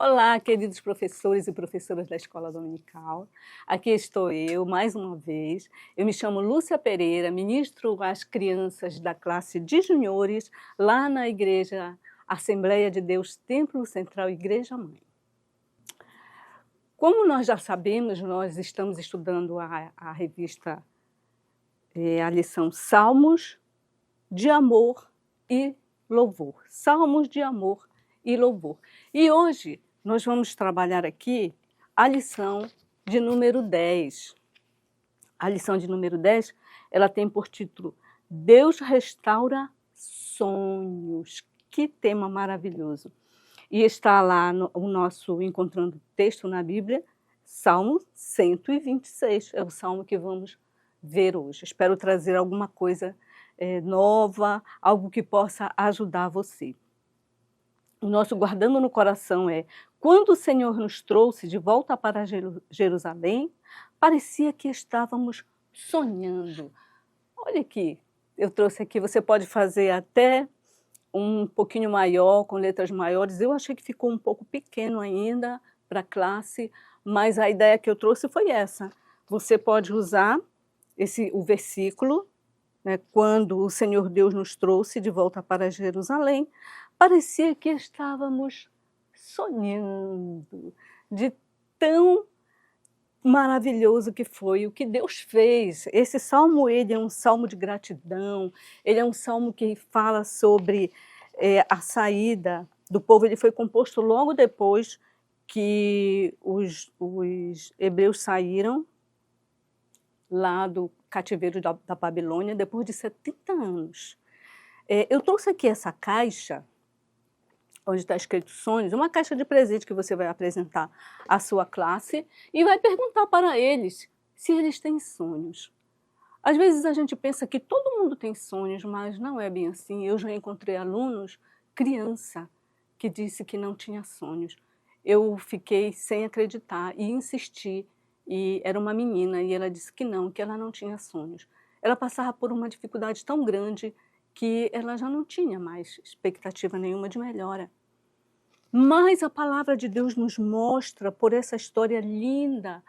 Olá, queridos professores e professoras da Escola Dominical. Aqui estou eu, mais uma vez. Eu me chamo Lúcia Pereira, ministro às crianças da classe de juniores, lá na Igreja Assembleia de Deus, Templo Central, Igreja Mãe. Como nós já sabemos, nós estamos estudando a revista, a lição Salmos de Amor e Louvor. Salmos de Amor e Louvor. E hoje nós vamos trabalhar aqui a lição de número 10. A lição de número 10, ela tem por título Deus restaura sonhos. Que tema maravilhoso! E está lá o nosso Encontrando Texto na Bíblia, Salmo 126. É o salmo que vamos ver hoje. Espero trazer alguma coisa nova, algo que possa ajudar você. O nosso guardando no coração é: quando o Senhor nos trouxe de volta para Jerusalém, parecia que estávamos sonhando. Olha aqui, eu trouxe aqui, você pode fazer até um pouquinho maior, com letras maiores. Eu achei que ficou um pouco pequeno ainda para a classe, mas a ideia que eu trouxe foi essa. Você pode usar o versículo, né, quando o Senhor Deus nos trouxe de volta para Jerusalém, parecia que estávamos sonhando, de tão maravilhoso que foi o que Deus fez. Esse salmo, ele é um salmo de gratidão, ele é um salmo que fala sobre a saída do povo. Ele foi composto logo depois que os hebreus saíram lá do cativeiro da Babilônia, depois de 70 anos. Eu trouxe aqui essa caixa, onde está escrito sonhos, uma caixa de presente que você vai apresentar à sua classe e vai perguntar para eles se eles têm sonhos. Às vezes a gente pensa que todo mundo tem sonhos, mas não é bem assim. Eu já encontrei alunos, criança, que disse que não tinha sonhos. Eu fiquei sem acreditar e insisti, e era uma menina, e ela disse que ela não tinha sonhos. Ela passava por uma dificuldade tão grande que ela já não tinha mais expectativa nenhuma de melhora. Mas a palavra de Deus nos mostra, por essa história linda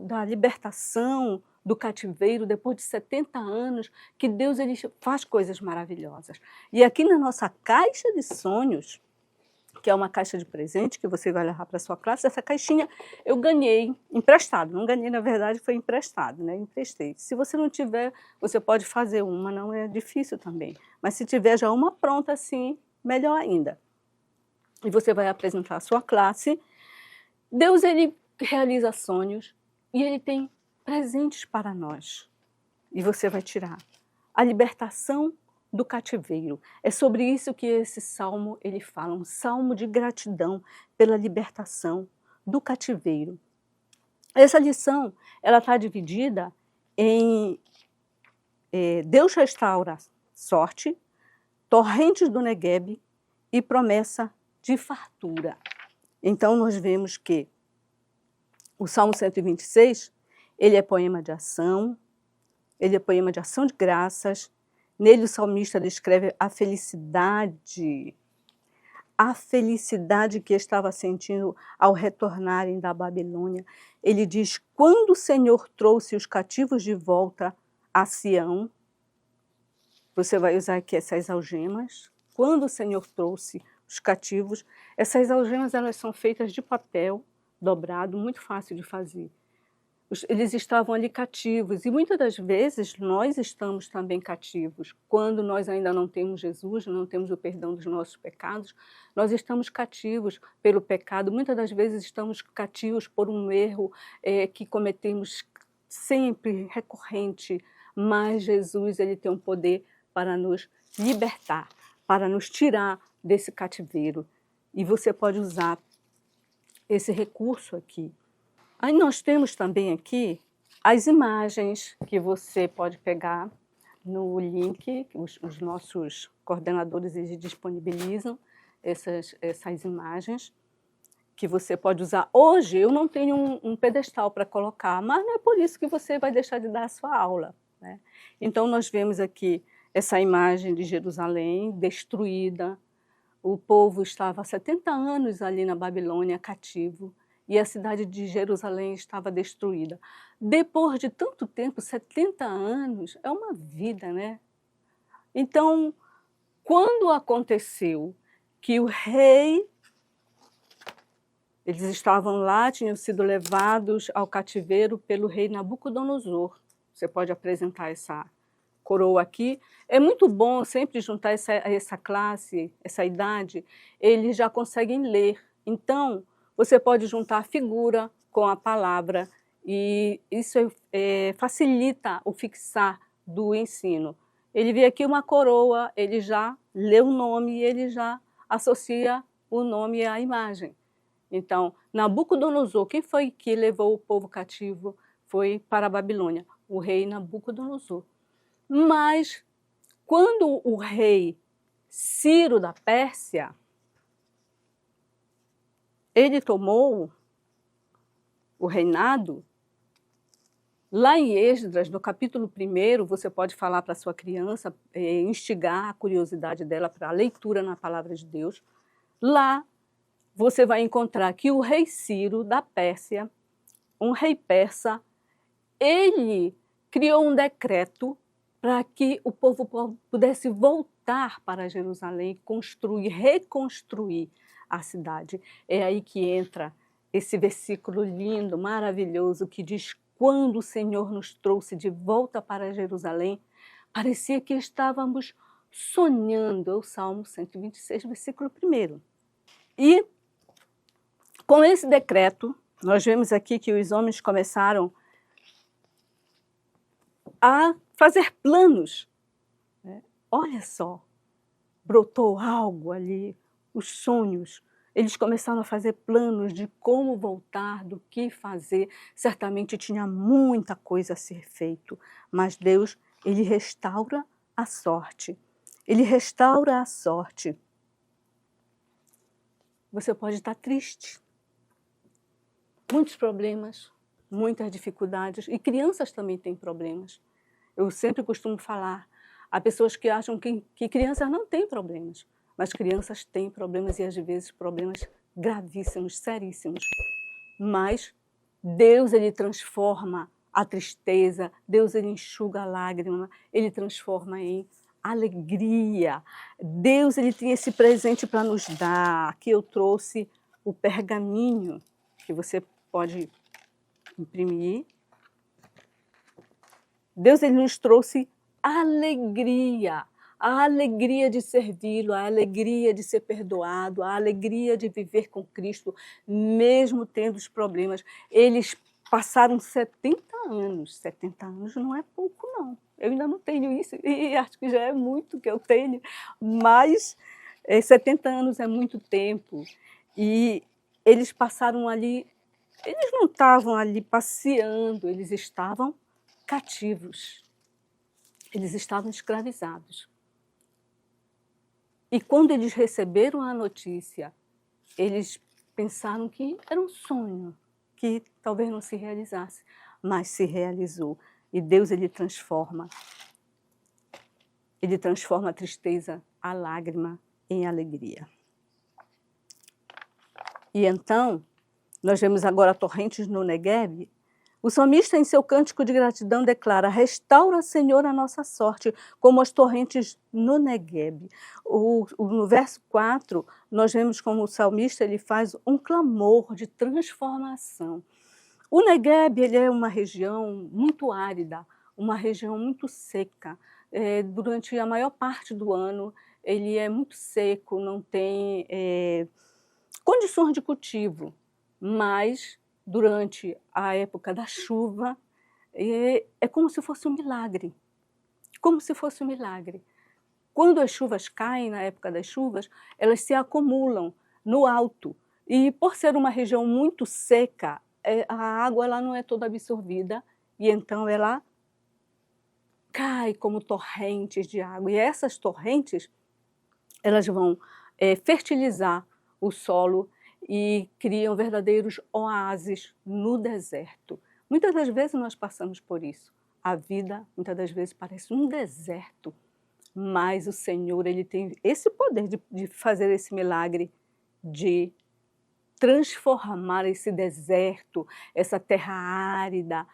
da libertação do cativeiro, depois de 70 anos, que Deus ele faz coisas maravilhosas. E aqui na nossa caixa de sonhos, que é uma caixa de presente que você vai levar para a sua classe, essa caixinha eu ganhei emprestado. Não ganhei, na verdade, foi emprestado, né? Emprestei. Se você não tiver, você pode fazer uma, não é difícil também. Mas se tiver já uma pronta assim, melhor ainda. E você vai apresentar a sua classe. Deus, ele realiza sonhos e ele tem presentes para nós. E você vai tirar a libertação do cativeiro. É sobre isso que esse salmo ele fala, um salmo de gratidão pela libertação do cativeiro. Essa lição, ela está dividida em Deus restaura sorte, torrentes do Neguebe e promessa de fartura. Então nós vemos que o Salmo 126, ele é poema de ação, ele é poema de ação de graças. Nele o salmista descreve a felicidade que estava sentindo ao retornarem da Babilônia. Ele diz: quando o Senhor trouxe os cativos de volta a Sião, você vai usar aqui essas algemas. Quando o Senhor trouxe os cativos, essas algemas elas são feitas de papel dobrado, muito fácil de fazer. Eles estavam ali cativos, e muitas das vezes nós estamos também cativos. Quando nós ainda não temos Jesus, não temos o perdão dos nossos pecados, nós estamos cativos pelo pecado. Muitas das vezes estamos cativos por um erro que cometemos sempre, recorrente, mas Jesus ele tem um poder para nos libertar, para nos tirar desse cativeiro. E você pode usar esse recurso aqui. Aí nós temos também aqui as imagens que você pode pegar no link, os nossos coordenadores eles disponibilizam essas imagens que você pode usar. Hoje eu não tenho um pedestal para colocar, mas não é por isso que você vai deixar de dar a sua aula, né? Então nós vemos aqui essa imagem de Jerusalém destruída, o povo estava há 70 anos ali na Babilônia, cativo, e a cidade de Jerusalém estava destruída. Depois de tanto tempo, 70 anos, é uma vida, né? Então, quando aconteceu que o rei, eles estavam lá, tinham sido levados ao cativeiro pelo rei Nabucodonosor. Você pode apresentar essa coroa aqui. É muito bom sempre juntar essa classe, essa idade, eles já conseguem ler. Então, você pode juntar a figura com a palavra e isso facilita o fixar do ensino. Ele vê aqui uma coroa, ele já lê o nome e ele já associa o nome à imagem. Então, Nabucodonosor, quem foi que levou o povo cativo? Foi para a Babilônia, o rei Nabucodonosor. Mas, quando o rei Ciro da Pérsia, ele tomou o reinado, lá em Esdras, no capítulo 1, você pode falar para a sua criança, instigar a curiosidade dela para a leitura na palavra de Deus. Lá você vai encontrar que o rei Ciro da Pérsia, um rei persa, ele criou um decreto para que o povo pudesse voltar para Jerusalém, construir, reconstruir a cidade. É aí que entra esse versículo lindo, maravilhoso, que diz: quando o Senhor nos trouxe de volta para Jerusalém, parecia que estávamos sonhando. É o Salmo 126, versículo 1. E com esse decreto, nós vemos aqui que os homens começaram a fazer planos. Olha só, brotou algo ali, os sonhos. Eles começaram a fazer planos de como voltar, do que fazer. Certamente tinha muita coisa a ser feito, mas Deus, ele restaura a sorte. Ele restaura a sorte. Você pode estar triste. Muitos problemas, muitas dificuldades, e crianças também têm problemas. Eu sempre costumo falar, há pessoas que acham que crianças não têm problemas, mas crianças têm problemas e às vezes problemas gravíssimos, seríssimos. Mas Deus, ele transforma a tristeza, Deus, ele enxuga a lágrima, ele transforma em alegria. Deus, ele tem esse presente para nos dar. Aqui eu trouxe o pergaminho, que você pode imprimir. Deus, ele nos trouxe alegria, a alegria de servi-lo, a alegria de ser perdoado, a alegria de viver com Cristo, mesmo tendo os problemas. Eles passaram 70 anos. 70 anos não é pouco, não. Eu ainda não tenho isso, e acho que já é muito que eu tenho, mas 70 anos é muito tempo. E eles passaram ali, eles não estavam ali passeando, eles estavam cativos. Eles estavam escravizados. E quando eles receberam a notícia, eles pensaram que era um sonho, que talvez não se realizasse, mas se realizou. E Deus, ele transforma a tristeza, a lágrima, em alegria. E então, nós vemos agora torrentes no Negueb. O salmista, em seu cântico de gratidão, declara: restaura, Senhor, a nossa sorte, como as torrentes no Negueb. No verso 4, nós vemos como o salmista ele faz um clamor de transformação. O Negueb, ele é uma região muito árida, uma região muito seca. Durante a maior parte do ano, ele é muito seco, não tem condições de cultivo, mas durante a época da chuva, é como se fosse um milagre. Como se fosse um milagre. Quando as chuvas caem, na época das chuvas, elas se acumulam no alto. E por ser uma região muito seca, a água ela não é toda absorvida, e então ela cai como torrentes de água. E essas torrentes, elas vão fertilizar o solo e criam verdadeiros oásis no deserto. Muitas das vezes nós passamos por isso. A vida, muitas das vezes, parece um deserto. mas o Senhor, Ele tem esse poder de fazer esse milagre, de transformar esse deserto, essa terra árida,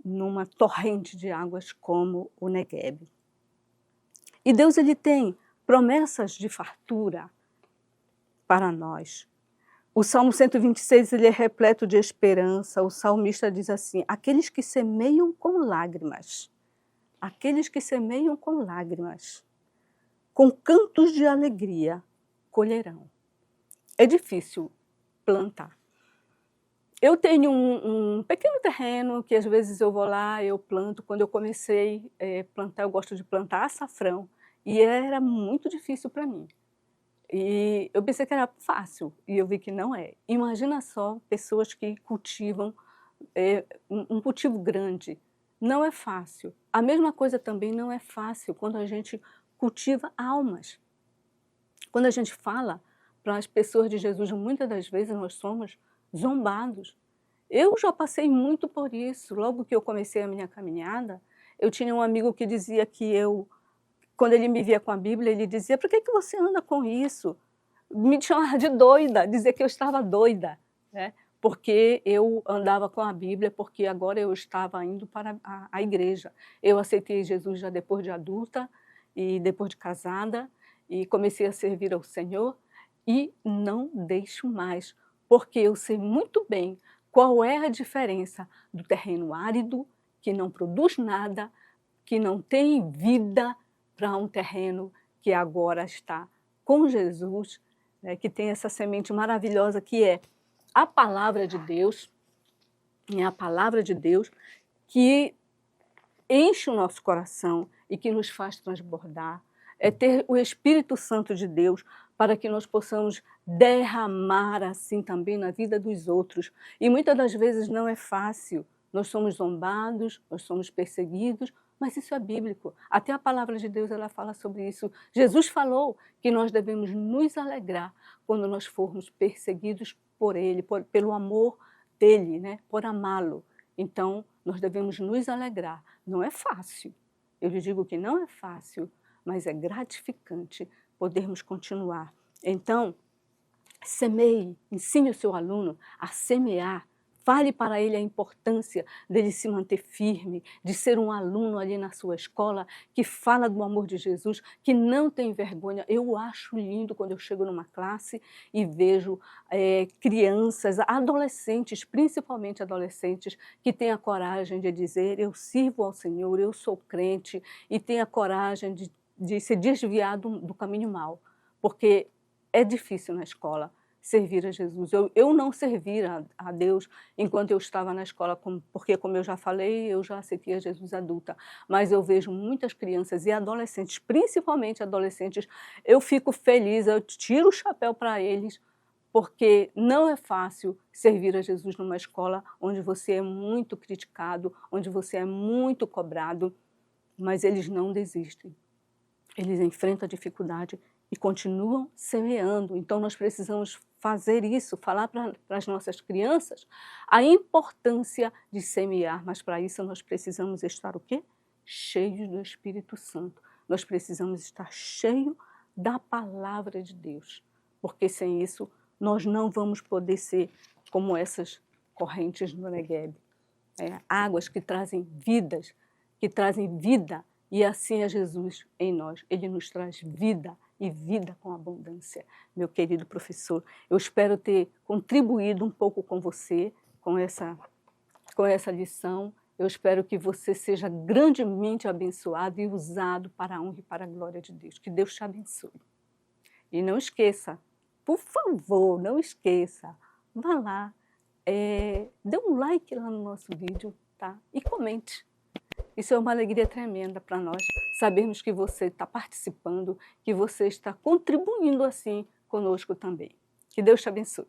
numa torrente de águas como o Negueb. E Deus, Ele tem promessas de fartura para nós. O Salmo 126, ele é repleto de esperança. O salmista diz assim: aqueles que semeiam com lágrimas, aqueles que semeiam com lágrimas, com cantos de alegria, colherão. É difícil plantar. Eu tenho um pequeno terreno que às vezes eu vou lá, eu planto. Quando eu comecei a plantar, eu gosto de plantar açafrão, e era muito difícil para mim. E eu pensei que era fácil, e eu vi que não é. Imagina só pessoas que cultivam um cultivo grande. Não é fácil. A mesma coisa também não é fácil quando a gente cultiva almas. Quando a gente fala para as pessoas de Jesus, muitas das vezes nós somos zombados. Eu já passei muito por isso. Logo que eu comecei a minha caminhada, eu tinha um amigo que dizia que quando ele me via com a Bíblia, ele dizia: por que você anda com isso? Me chamava de doida, dizia que eu estava doida, né? Porque eu andava com a Bíblia, porque agora eu estava indo para a igreja. Eu aceitei Jesus já depois de adulta e depois de casada, e comecei a servir ao Senhor, e não deixo mais, porque eu sei muito bem qual é a diferença do terreno árido, que não produz nada, que não tem vida, para um terreno que agora está com Jesus, né, que tem essa semente maravilhosa que é a palavra de Deus, é a palavra de Deus que enche o nosso coração e que nos faz transbordar, é ter o Espírito Santo de Deus para que nós possamos derramar assim também na vida dos outros. E muitas das vezes não é fácil, nós somos zombados, nós somos perseguidos, mas isso é bíblico. Até a palavra de Deus ela fala sobre isso. Jesus falou que nós devemos nos alegrar quando nós formos perseguidos por Ele, pelo amor dEle, né? Por amá-lo. Então, nós devemos nos alegrar. Não é fácil. Eu lhe digo que não é fácil, mas é gratificante podermos continuar. Então, semeie, ensine o seu aluno a semear. Fale para ele a importância dele se manter firme, de ser um aluno ali na sua escola que fala do amor de Jesus, que não tem vergonha. Eu acho lindo quando eu chego numa classe e vejo crianças, adolescentes, principalmente adolescentes, que têm a coragem de dizer: eu sirvo ao Senhor, eu sou crente, e têm a coragem de se desviar do caminho mau, porque é difícil na escola servir a Jesus. Eu não servir a Deus enquanto eu estava na escola, porque, como eu já falei, eu já aceitei a Jesus adulta. Mas eu vejo muitas crianças e adolescentes, principalmente adolescentes, eu fico feliz, eu tiro o chapéu para eles, porque não é fácil servir a Jesus numa escola onde você é muito criticado, onde você é muito cobrado, mas eles não desistem. Eles enfrentam a dificuldade e continuam semeando. Então, nós precisamos fazer isso, falar para as nossas crianças a importância de semear, mas para isso nós precisamos estar o quê? Cheios do Espírito Santo. Nós precisamos estar cheios da palavra de Deus, porque sem isso nós não vamos poder ser como essas correntes no Negueb. Águas que trazem vidas, que trazem vida, e assim é Jesus em nós. Ele nos traz vida, e vida com abundância. Meu querido professor, eu espero ter contribuído um pouco com você, com essa lição. Eu espero que você seja grandemente abençoado e usado para a honra e para a glória de Deus. Que Deus te abençoe. E não esqueça, por favor, não esqueça, vá lá, dê um like lá no nosso vídeo, tá? E comente. Isso é uma alegria tremenda para nós, sabermos que você está participando, que você está contribuindo assim conosco também. Que Deus te abençoe.